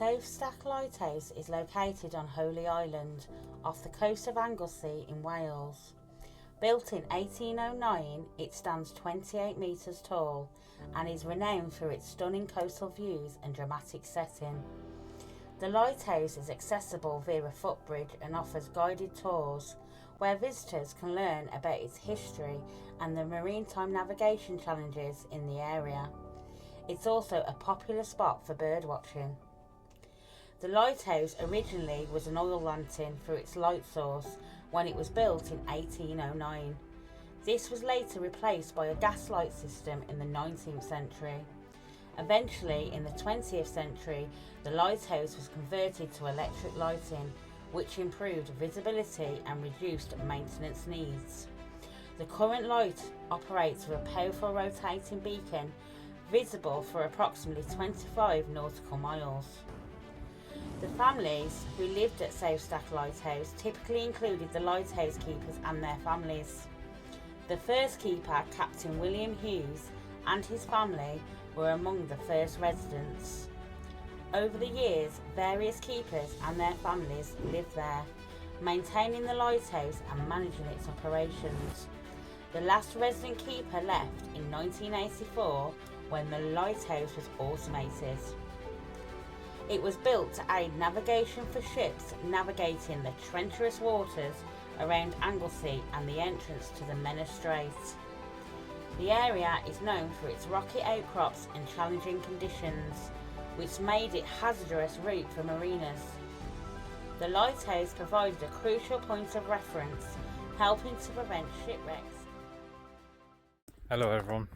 SouthStack LightHouse is located on Holy Island, off the coast of Anglesey in Wales. Built in 1809, it stands 28 metres tall and is renowned for its stunning coastal views and dramatic setting. The lighthouse is accessible via a footbridge and offers guided tours where visitors can learn about its history and the maritime navigation challenges in the area. It's also a popular spot for bird watching. The lighthouse originally was an oil lantern for its light source when it was built in 1809. This was later replaced by a gas light system in the 19th century. Eventually, in the 20th century, the lighthouse was converted to electric lighting, which improved visibility and reduced maintenance needs. The current light operates with a powerful rotating beacon visible for approximately 25 nautical miles. The families who lived at SouthStack Lighthouse typically included the lighthouse keepers and their families. The first keeper, Captain William Hughes, and his family were among the first residents. Over the years, various keepers and their families lived there, maintaining the lighthouse and managing its operations. The last resident keeper left in 1984 when the lighthouse was automated. It was built to aid navigation for ships navigating the treacherous waters around Anglesey and the entrance to the Menai Strait. The area is known for its rocky outcrops and challenging conditions, which made it a hazardous route for mariners. The lighthouse provided a crucial point of reference, helping to prevent shipwrecks. Hello everyone,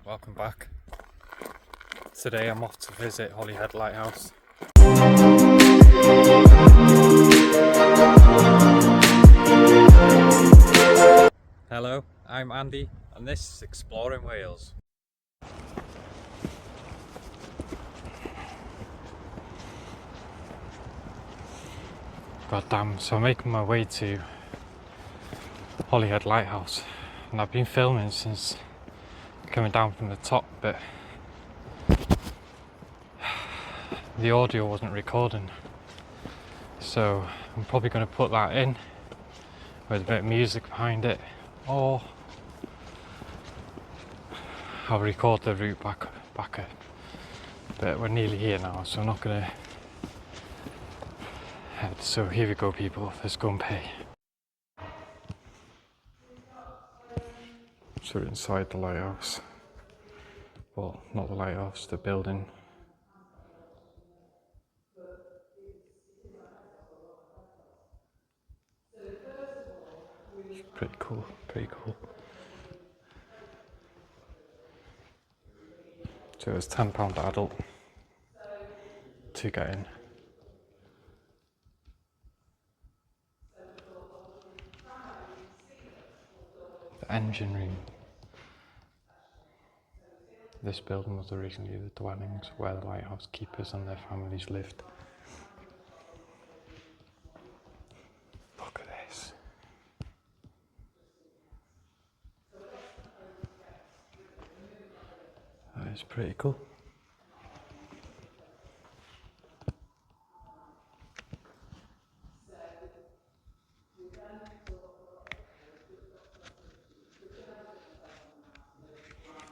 welcome back. Today I'm off to visit Holyhead Lighthouse. Hello, I'm Andy and this is Exploring Wales. God damn, so I'm making my way to Holyhead Lighthouse and I've been filming since coming down from the top, but the audio wasn't recording, so I'm probably going to put that in with a bit of music behind it, or I'll record the route back but we're nearly here now, so I'm not going to head. So here we go people, let's go and pay. So we're inside the lighthouse, well, not the lighthouse, the building. Pretty cool, pretty cool. So it's £10 adult to get in. The engine room. This building was originally the dwellings where the lighthouse keepers and their families lived. Look at this. That is pretty cool.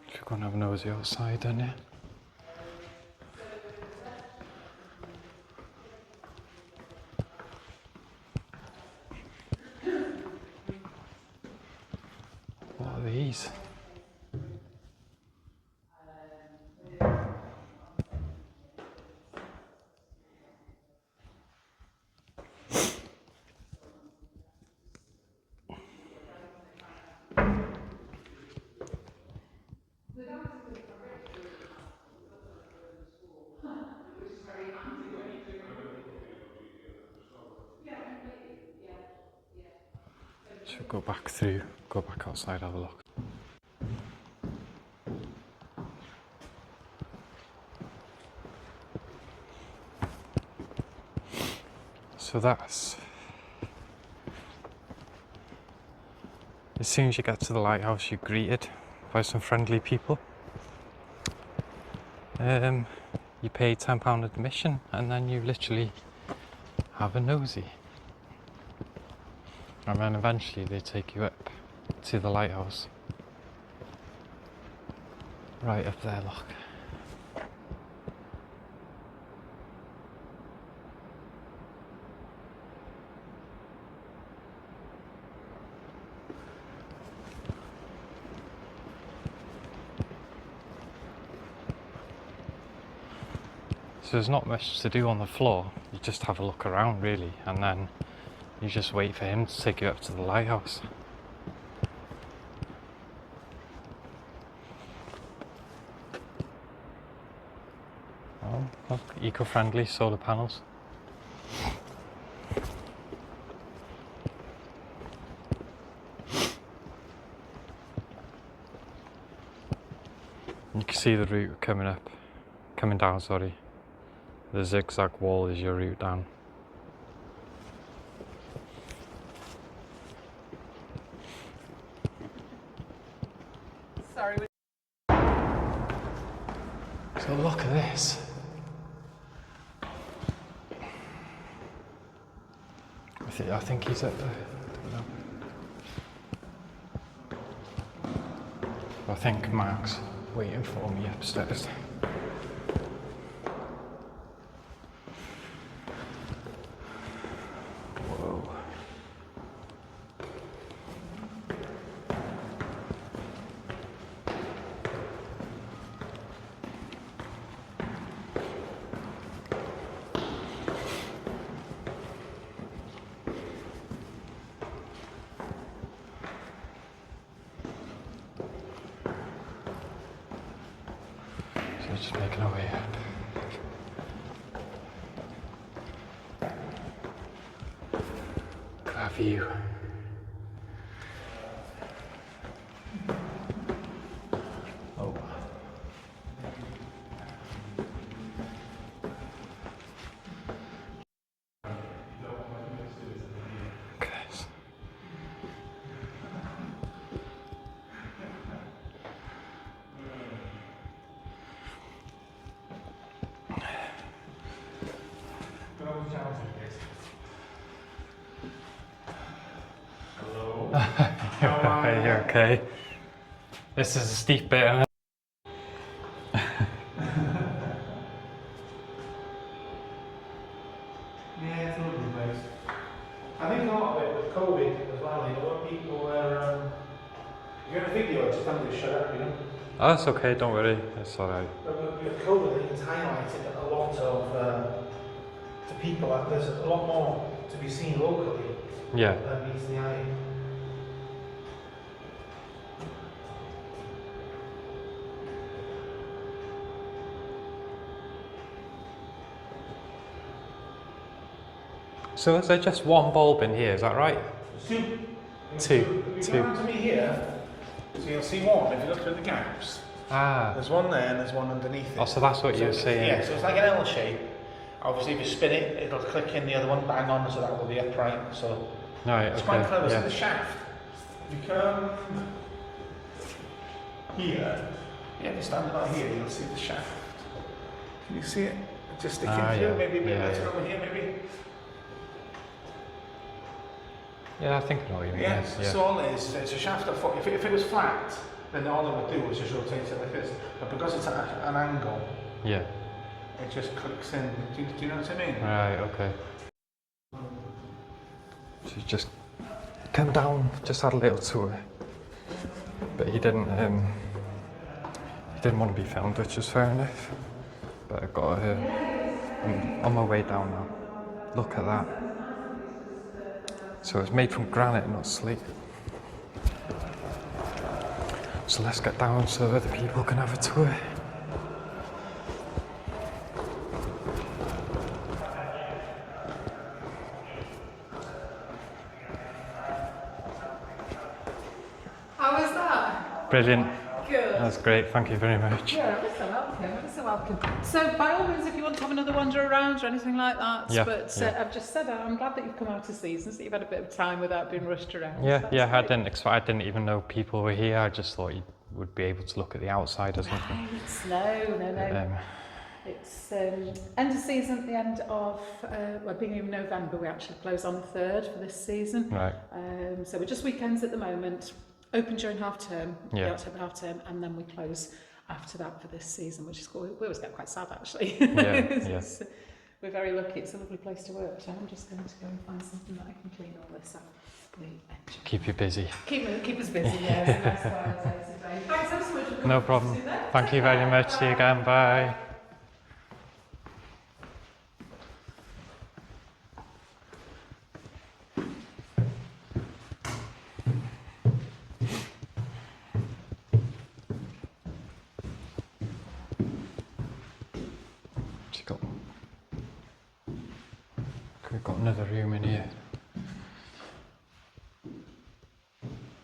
If you're going to have a nosy outside, don't you? What are these? Should go back through, go back outside, have a look. So that's, as soon as you get to the lighthouse you're greeted by some friendly people. You you pay £10 admission and then you literally have a nosy. And then eventually they take you up to the lighthouse. Right up there, look. So there's not much to do on the floor, you just have a look around really, and then you just wait for him to take you up to the lighthouse. Oh, look, eco-friendly solar panels. You can see the route coming down, sorry. The zigzag wall is your route down. Sorry. So look at this. I think he's up there. I think Mark's waiting for me upstairs. Whoa. So just making our way up. That view. Oh. Okay. Hey, you're okay. This is a steep bit. Isn't it? Yeah, it's a lovely place. I think a lot of it with COVID as well, you know, when people were, if you're in a video, just tell them to shut up, you know. Oh, that's okay, don't worry, it's alright. But with COVID, I think it's highlighted a lot of, to people, that there's a lot more to be seen locally Yeah. than meets the eye. So is there just one bulb in here, is that right? Two. Two. If you come around to me here, so you'll see one, if you look through the gaps. Ah. There's one there and there's one underneath it. Oh, so that's what you were saying. Yeah, so it's like an L shape. Obviously, if you spin it, it'll click in the other one bang on, so that will be upright. So Right, it's okay. quite clever. Yeah. So the shaft, if you come here, yeah, if you stand about here, you'll see the shaft. Can you see it? Just sticking through, yeah. maybe a bit Yeah, better yeah. over here, maybe. Yeah, I think I know what you mean. Yeah, Yeah. so all it is, it's a shaft that, if it was flat, then all it would do was just rotate it like this. But because it's at an angle, Yeah. it just clicks in. Do you know what I mean? Right, okay. So you just come down, just had a little tour. But he didn't want to be filmed, which is fair enough. But I got I'm on my way down now. Look at that. So it's made from granite, not slate. So let's get down so other people can have a tour. How was that? Brilliant. Good. That's great, thank you very much. Yeah, ever so welcome, ever so welcome. So by all means, if you want to have another wander around or anything like that, Yeah, but yeah. I've just said I'm glad that you've come out to seasons, that you've had a bit of time without being rushed around. Yeah, So yeah, that's great. I didn't even know people were here. I just thought you would be able to look at the outside or something. Right, no. It's end of season at the end of, well, beginning of November. We actually close on the 3rd for this season. Right. So we're just weekends at the moment, open during half term, Yeah. the October half term, and then we close after that for this season, which is cool. We always get quite sad actually. Yeah. We're very lucky. It's a lovely place to work. So I'm just going to go and find something that I can clean all this up. Keep you busy. Keep us busy, yeah. It's a nice quiet day today. Thanks ever so much for coming. No problem. Thank you very much. See you again. Bye. We've got another room in here.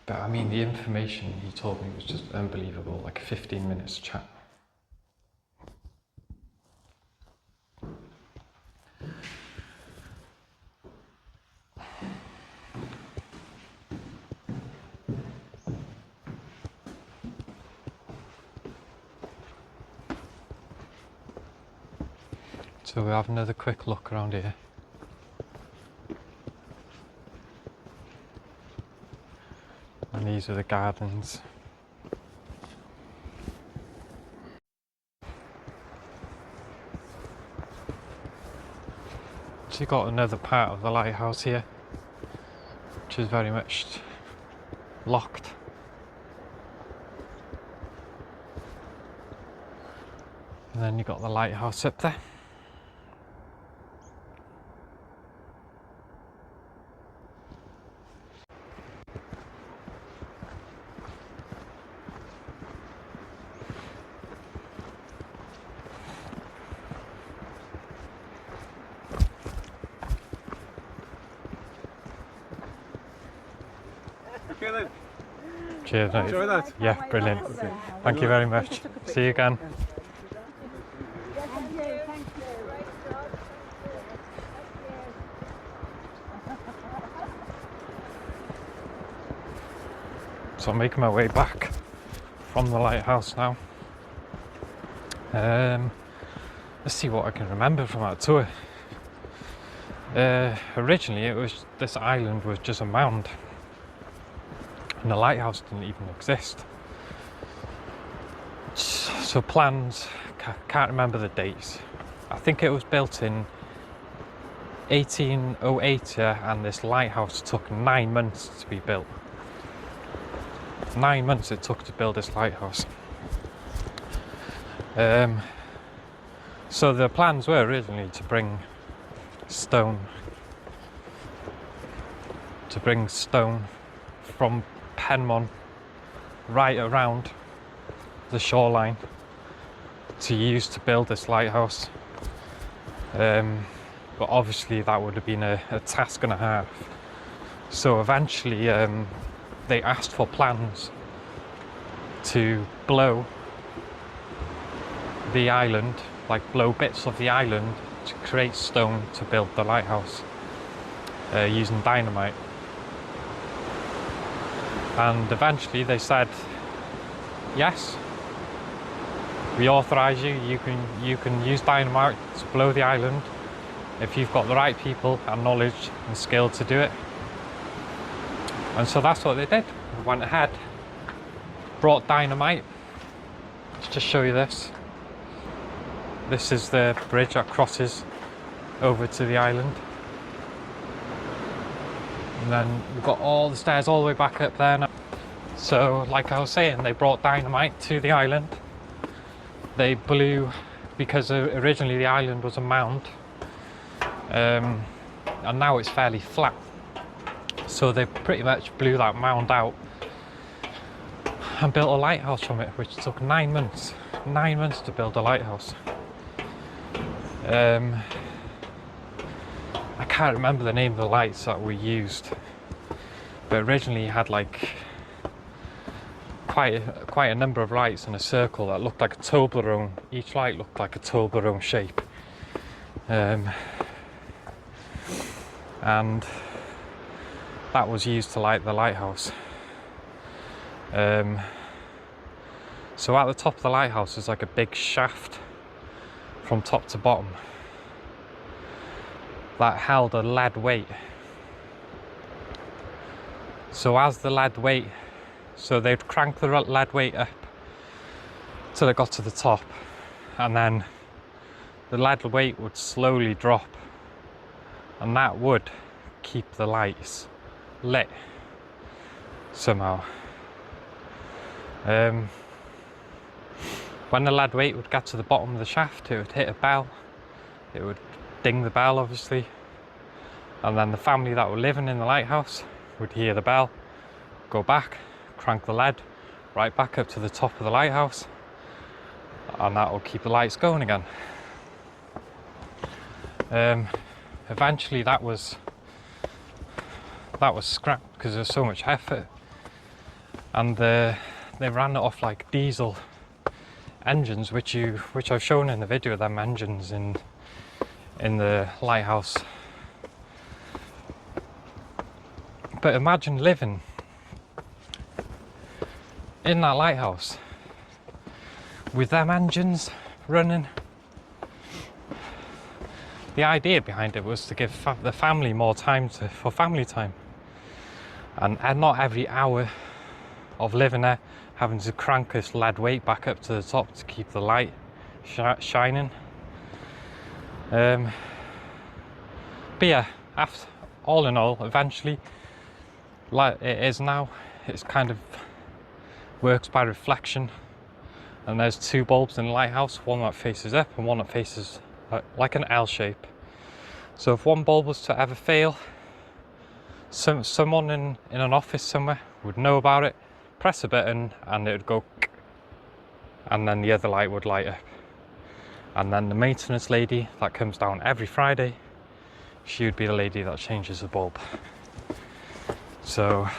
But I mean, the information he told me was just unbelievable, like 15 minutes chat. So we'll have another quick look around here. And these are the gardens. So you've got another part of the lighthouse here, which is very much locked. And then you've got the lighthouse up there. Okay then. Cheers, mate. Enjoy that. Yeah, brilliant. Thank you very much. See you again. So I'm making my way back from the lighthouse now. Let's see what I can remember from that tour. Originally, this island was just a mound, and the lighthouse didn't even exist. So plans, can't remember the dates. I think it was built in 1808, and this lighthouse took 9 months to be built. 9 months it took to build this lighthouse. So the plans were originally to bring stone from Penmon right around the shoreline to use to build this lighthouse. But obviously that would have been a task and a half. So eventually they asked for plans to blow the island, like blow bits of the island to create stone to build the lighthouse using dynamite. And eventually they said, yes, we authorise you, you can use dynamite to blow the island if you've got the right people and knowledge and skill to do it. And so that's what they did. They went ahead, brought dynamite. Let's just show you this. This is the bridge that crosses over to the island. And then we've got all the stairs all the way back up there now. So like I was saying, they brought dynamite to the island. They blew, because originally the island was a mound, and now it's fairly flat. So they pretty much blew that mound out and built a lighthouse from it, which took 9 months. 9 months to build a lighthouse. I can't remember the name of the lights that we used, but originally you had like quite a number of lights in a circle that looked like a Toblerone. Each light looked like a Toblerone shape. And that was used to light the lighthouse. So at the top of the lighthouse is like a big shaft from top to bottom that held a lead weight. So as the lead weight, so they'd crank the lead weight up till it got to the top, and then the lead weight would slowly drop, and that would keep the lights lit somehow. When the lead weight would get to the bottom of the shaft, it would hit a bell. It would ding the bell, obviously, and then the family that were living in the lighthouse would hear the bell, go back, crank the lead right back up to the top of the lighthouse, and that will keep the lights going again. Eventually that was scrapped because there was so much effort, and they ran it off like diesel engines, which I've shown in the video, them engines in the lighthouse. But imagine living in that lighthouse with them engines running. The idea behind it was to give the family more time for family time, and not every hour of living there having to crank this lead weight back up to the top to keep the light shining. But yeah, all in all, eventually, like it is now, it's kind of works by reflection, and there's two bulbs in the lighthouse, one that faces up and one that faces like an L shape. So if one bulb was to ever fail, someone in an office somewhere would know about it, press a button, and it would go, and then the other light would light up. And then the maintenance lady that comes down every Friday, she would be the lady that changes the bulb. So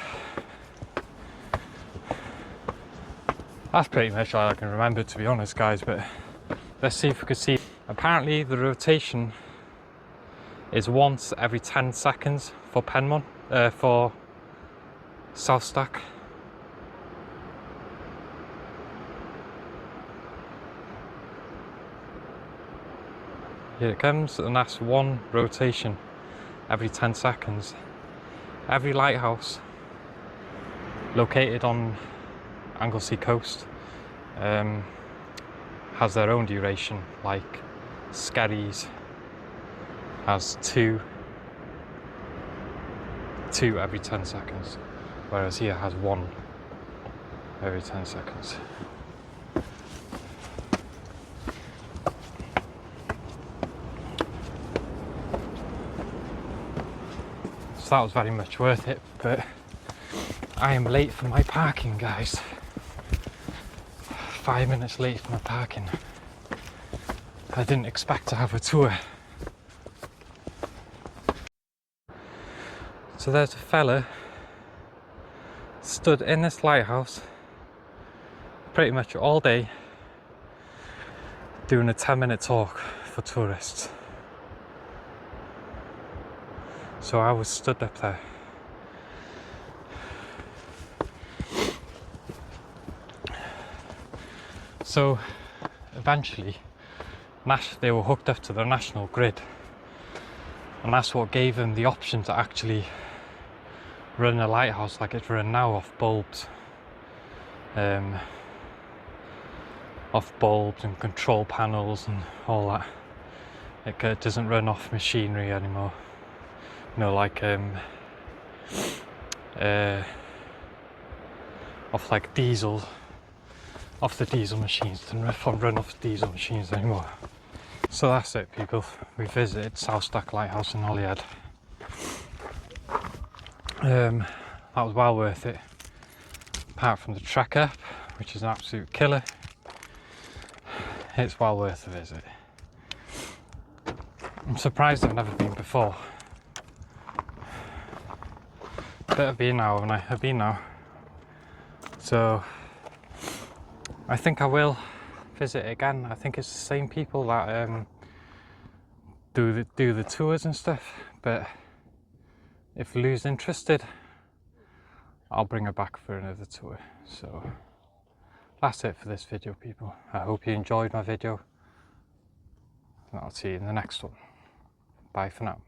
that's pretty much all I can remember, to be honest, guys. But let's see if we can see. Apparently the rotation is once every 10 seconds for Penmon, for SouthStack. Here it comes, and that's one rotation every 10 seconds. Every lighthouse located on Anglesey coast has their own duration, like Skerries has two every 10 seconds, whereas here has one every 10 seconds. So that was very much worth it, but I am late for my parking, guys. 5 minutes late for my parking. I didn't expect to have a tour. So there's a fella stood in this lighthouse pretty much all day doing a 10-minute talk for tourists. So I was stood up there. So eventually they were hooked up to the national grid, and that's what gave them the option to actually run a lighthouse like it's run now, off bulbs and control panels and all that. It doesn't run off machinery anymore, you know, like off like diesel, off the diesel machines. Doesn't run off diesel machines anymore. So that's it, people. We visited SouthStack LightHouse in Holyhead. That was well worth it, apart from the trek up, which is an absolute killer. It's well worth the visit. I'm surprised I've never been before, but I've been now, haven't I? I've been now. So I think I will visit again. I think it's the same people that do the tours and stuff, but if Lou's interested, I'll bring her back for another tour. So that's it for this video, people. I hope you enjoyed my video. and I'll see you in the next one. Bye for now.